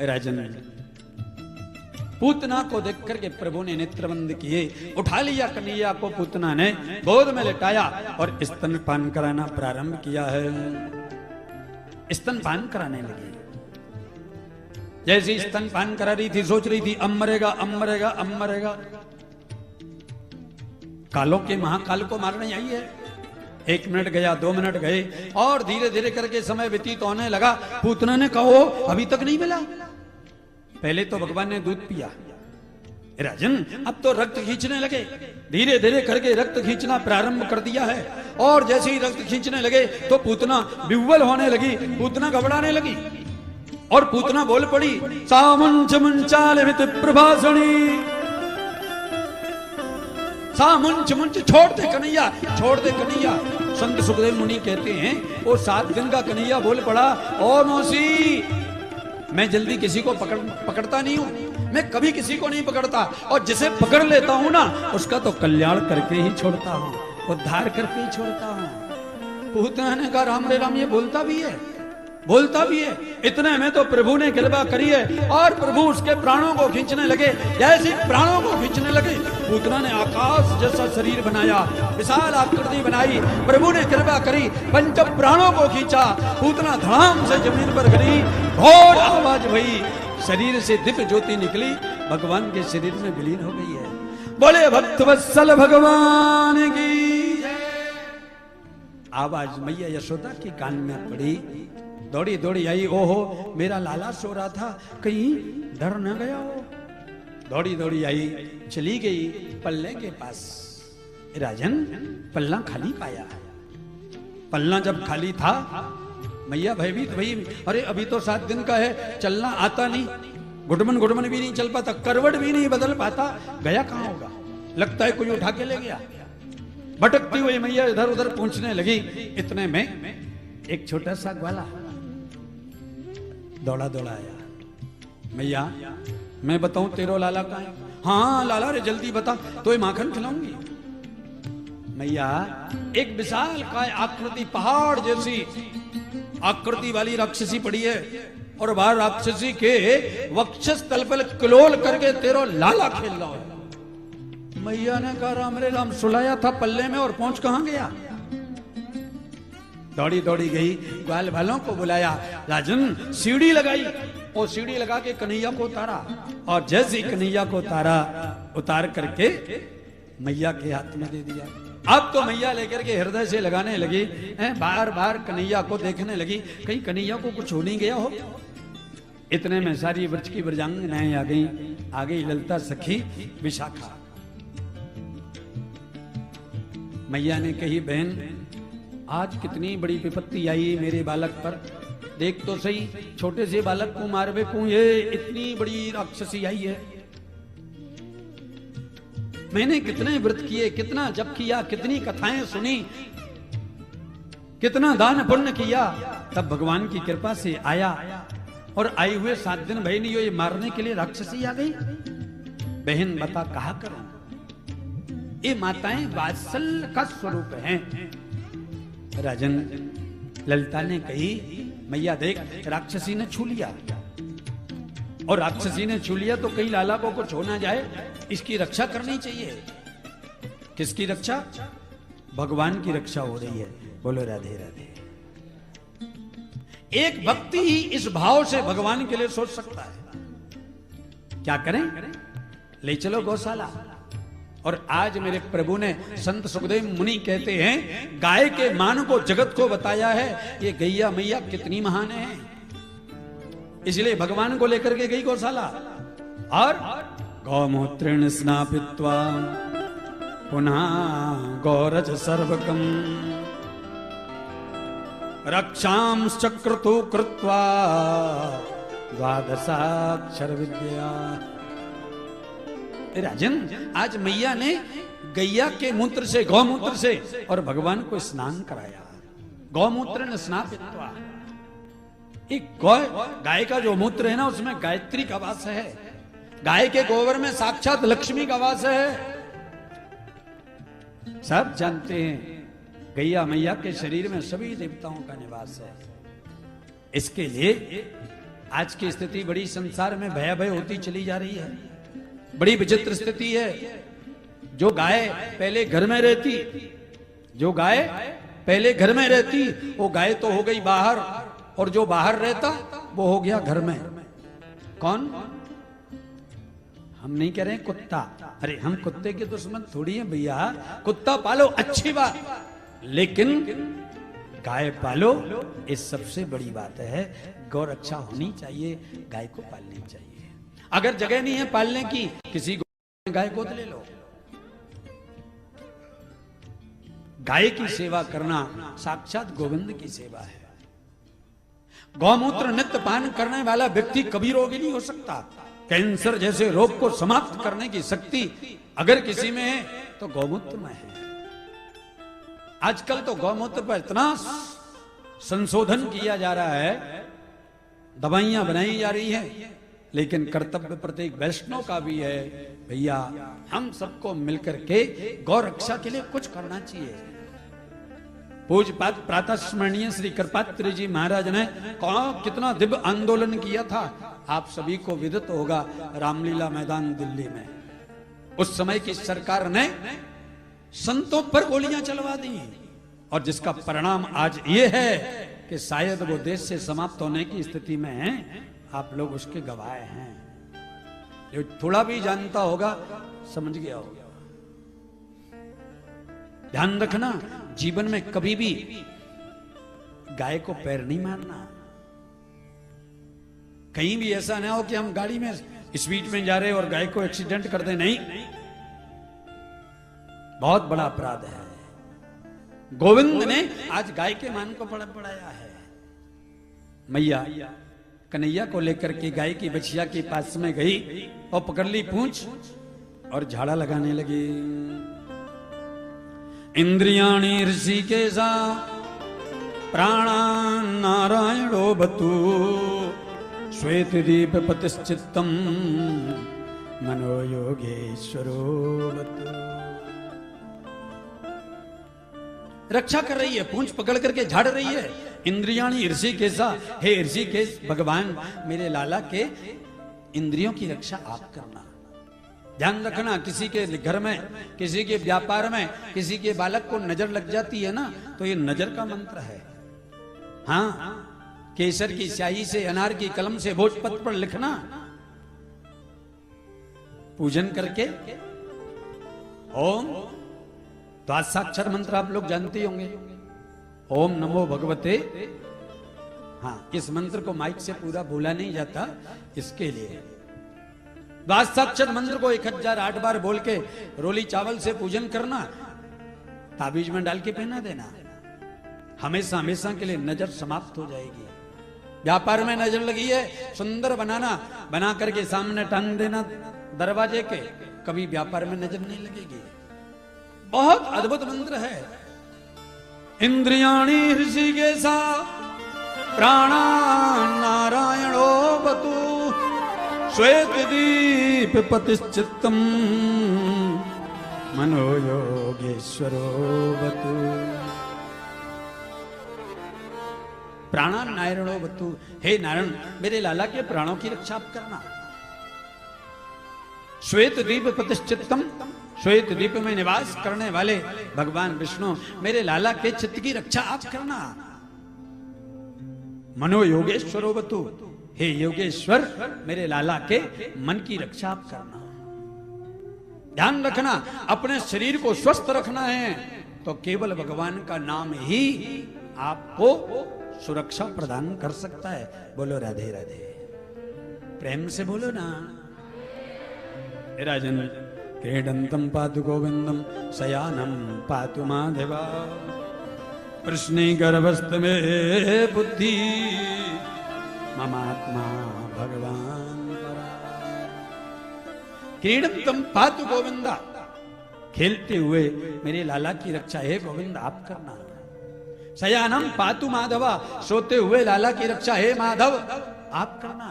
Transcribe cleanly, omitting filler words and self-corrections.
राजन, पूतना को देख करके प्रभु ने नेत्रबंद किए, उठा लिया कन्हैया को पूतना ने, गोद में लेटाया और स्तनपान कराना प्रारंभ किया है। स्तनपान कराने लगी। जैसे स्तनपान करा रही थी, सोच रही थी अब मरेगा, अब मरेगा, अब मरेगा। कालों के महाकाल को मारने आई है। 1 मिनट गया, 2 मिनट गए और धीरे धीरे करके समय व्यतीत होने लगा। पूतना ने कहो अभी तक नहीं मिला। पहले तो भगवान ने दूध पिया। राजन, अब तो रक्त खींचने लगे। धीरे धीरे करके रक्त खींचना प्रारंभ कर दिया है और जैसे ही रक्त खींचने लगे तो पूतना विह्वल होने लगी, पूतना घबराने लगी और पूतना बोल पड़ी, सामुंच मुंचालित प्रभासणी, सामुंच मुंच, छोड़ दे कन्हैया, छोड़ दे कन्हैया। संत सुखदेव मुनि कहते हैं वो 7 दिन का कन्हैया बोल पड़ा, ओ मौसी, मैं जल्दी किसी को पकड़ता नहीं हूं, मैं कभी किसी को नहीं पकड़ता, और जिसे पकड़ लेता हूं ना उसका तो कल्याण करके ही छोड़ता हूं, उद्धार करके ही छोड़ता हूं। पूतना ने कहा राम रे राम, ये बोलता भी है, बोलता भी है। इतने में तो प्रभु ने कृपा करी है और प्रभु उसके प्राणों को खींचने लगे। जैसे प्राणों को खींचने लगे, पूतना ने आकाश जैसा शरीर बनाया, विशाल आकृति बनाई। प्रभु ने कृपा करी, पंच प्राणों को खींचा। पूतना धड़ाम से जमीन पर गिरी, घोर आवाज हुई, शरीर से दिव्य ज्योति निकली, भगवान के शरीर में विलीन हो गई है। बोले भक्त वत्सल भगवान की आवाज मैया यशोदा के कान में पड़ी। दौड़ी दौड़ी आई, ओहो मेरा लाला सो रहा था, कहीं डर न गया हो। दौड़ी दौड़ी आई, चली गई पल्ले के पास। राजन, पल्ला खाली पाया। पल्ला जब खाली था, मैया भयभीत भई, अरे अभी तो 7 दिन का है, चलना आता नहीं, घुटमन घुटमन भी नहीं चल पाता, करवट भी नहीं बदल पाता, गया कहां होगा, लगता है कोई उठा के ले गया। भटकती हुई मैया इधर उधर पूछने लगी। इतने में एक छोटा सा ग्वाला दौड़ा दौड़ा आया। मैया, मैं बताऊं तेरो लाला कहां है? हाँ लाला रे, जल्दी बता, तो ये माखन खिलाऊंगी। मैया, एक विशाल काय आकृति, पहाड़ जैसी आकृति वाली राक्षसी पड़ी है और बाहर राक्षसी के वक्षस्थल पर क्लोल करके तेरो लाला खेल रहा है। मैया ने कहा राम रे राम, सुलाया था पल्ले में और पहुंच कहां गया। दौड़ी दौड़ी गई, ग्वाल वालों को बुलाया। राजन, सीढ़ी लगाई और सीढ़ी लगा के कन्हैया को उतारा और जैसे कन्हैया को उतार करके मैया के हाथ में दे दिया। अब तो मैया लेकर के हृदय से लगाने लगी, बार बार कन्हैया को देखने लगी, कहीं कन्हैया को कुछ हो नहीं गया हो। इतने में सारी ब्रज की ब्रजांगनाएं आ गई ललिता सखी विशाखा। मैया ने कही, बहन आज कितनी बड़ी विपत्ति आई मेरे बालक पर, देख तो सही, छोटे से बालक को मार बेकूं, ये इतनी बड़ी राक्षसी आई है। मैंने कितने व्रत किए, कितना जप किया, कितनी कथाएं सुनी, कितना दान पुण्य किया, तब भगवान की कृपा से आया और आए हुए 7 दिन भई नहीं, ये मारने के लिए राक्षसी आ गई। बहन बता कहा करूं, ये माताएं वात्सल्य का स्वरूप हैं। राजन, ललिता ने कही, मैया देख राक्षसी ने छू लिया, और राक्षसी ने छू लिया तो कहीं लाला को कुछ हो ना जाए, इसकी रक्षा करनी चाहिए। किसकी रक्षा? भगवान की रक्षा हो रही है। बोलो राधे राधे। एक भक्ति ही इस भाव से भगवान के लिए सोच सकता है। क्या करें? ले चलो गौशाला। और आज मेरे प्रभु ने संत सुखदेव मुनि कहते हैं, गाय के मान को जगत को बताया है, ये गैया मैया कितनी महान है, इसलिए भगवान को लेकर के गई गौशाला। और गौमूत्रेण स्नापित्वा पुनः गौरज सर्वकम रक्षां चक्रतु कृत्वा द्वादशाक्षर विद्या। राजन, आज मैया ने गैया के मूत्र से, गौमूत्र से और भगवान को स्नान कराया। गौमूत्र ने स्नापित्वा, एक गाय का जो मूत्र है ना, उसमें गायत्री का वास है। गाय के गोबर में साक्षात लक्ष्मी का वास है। सब जानते हैं गैया मैया के शरीर में सभी देवताओं का निवास है। इसके लिए आज की स्थिति बड़ी संसार में भयाभय होती चली जा रही है, बड़ी विचित्र स्थिति है। जो गाय पहले घर में रहती, जो गाय पहले घर में रहती, वो गाय तो हो गई बाहर, और जो बाहर रहता वो हो गया घर में। कौन? हम नहीं कह रहे कुत्ता, अरे हम कुत्ते के दुश्मन थोड़ी हैं भैया। कुत्ता पालो अच्छी बात, लेकिन गाय पालो ये सबसे बड़ी बात है। गौ रक्षा होनी चाहिए, गाय को पालनी चाहिए। अगर जगह नहीं है पालने की, किसी गाय गोद ले लो। गाय की सेवा करना साक्षात गोविंद की सेवा है। गौमूत्र नित्य पान करने वाला व्यक्ति कभी रोगी नहीं हो सकता। कैंसर जैसे रोग को समाप्त करने की शक्ति अगर किसी में है तो गौमूत्र में है। आजकल तो गौमूत्र पर इतना संशोधन किया जा रहा है, दवाइयां बनाई जा रही हैं, लेकिन कर्तव्य प्रत्येक वैष्णव का भी है। भैया हम सबको मिलकर के गौ रक्षा के लिए कुछ करना चाहिए। पूज्यपाद प्रातः स्मरणीय श्री कृपात्री जी महाराज ने कितना दिव्य आंदोलन किया था, आप सभी को विदित होगा। रामलीला मैदान दिल्ली में उस समय की सरकार ने संतों पर गोलियां चलवा दी, और जिसका परिणाम आज ये है कि शायद वो देश से समाप्त होने की स्थिति में है। आप लोग उसके गवाह हैं। जो थोड़ा भी जानता होगा समझ गया होगा। ध्यान रखना, जीवन में कभी भी गाय को पैर नहीं मारना। कहीं भी ऐसा ना हो कि हम गाड़ी में स्पीड में जा रहे और गाय को एक्सीडेंट कर दे। नहीं, बहुत बड़ा अपराध है। गोविंद ने आज गाय के मान को बढ़ाया है। मैया कन्हैया को लेकर के गाय की बछिया के पास में गई और पकड़ ली पूंछ और झाड़ा लगाने लगी। इंद्रियाणि ऋषिकेशा प्राणान् नारायणो बतु श्वेत दीप पतिश्चित्तम मनो योगेश्वरो बतु। रक्षा कर रही है, पूंछ पकड़ करके झाड़ रही है। इंद्रियाणि ऋषिकेशा, हे ऋषिकेश भगवान मेरे लाला के इंद्रियों की रक्षा आप करना। ध्यान रखना, किसी के घर में, किसी के व्यापार में, किसी के बालक को नजर लग जाती है ना, तो ये नजर का मंत्र है। हाँ, केसर की स्याही से, अनार की कलम से भोजपत्र पर लिखना, पूजन करके ओम, तो आज साक्षर मंत्र आप लोग जानते होंगे, ओम नमो भगवते। हाँ, इस मंत्र को माइक से पूरा बोला नहीं जाता, इसके लिए वास्तक्षर मंत्र को 1008 बार बोल के रोली चावल से पूजन करना, ताबीज में डाल के पहना देना। हमेशा हमेशा के लिए नजर समाप्त हो जाएगी। व्यापार में नजर लगी है, सुंदर बनाना, बना करके सामने टांग देना दरवाजे के, कभी व्यापार में नजर नहीं लगेगी। बहुत अद्भुत मंत्र है। इंद्रियाणि ऋषिकेशा प्राणान् नारायणो बतु श्वेत दीप पतिश्चित्तम मनो योगेश्वरो बतु। प्राणान् नारायणो बतु, हे नारायण मेरे लाला के प्राणों की रक्षा आप करना। श्वेत दीप प्रतिष्ठितम, श्वेत दीप में निवास करने वाले भगवान विष्णु मेरे लाला के चित्त की रक्षा आप करना। मनो योगेश्वरो बतु, हे योगेश्वर मेरे लाला के मन की रक्षा आप करना। ध्यान रखना, अपने शरीर को स्वस्थ रखना है तो केवल भगवान का नाम ही आपको सुरक्षा प्रदान कर सकता है। बोलो राधे राधे, प्रेम से बोलो ना। राजन क्रीडंतम पातु गोविंदम शयानम पातु माधवा प्रश्ने गर्भस्थ में बुद्धि ममात्मा भगवान परा। क्रीडंतम पातु गोविंदा, खेलते हुए मेरे लाला की रक्षा है गोविंद आप करना। शयानम पातु माधवा, सोते हुए लाला की रक्षा है माधव आप करना।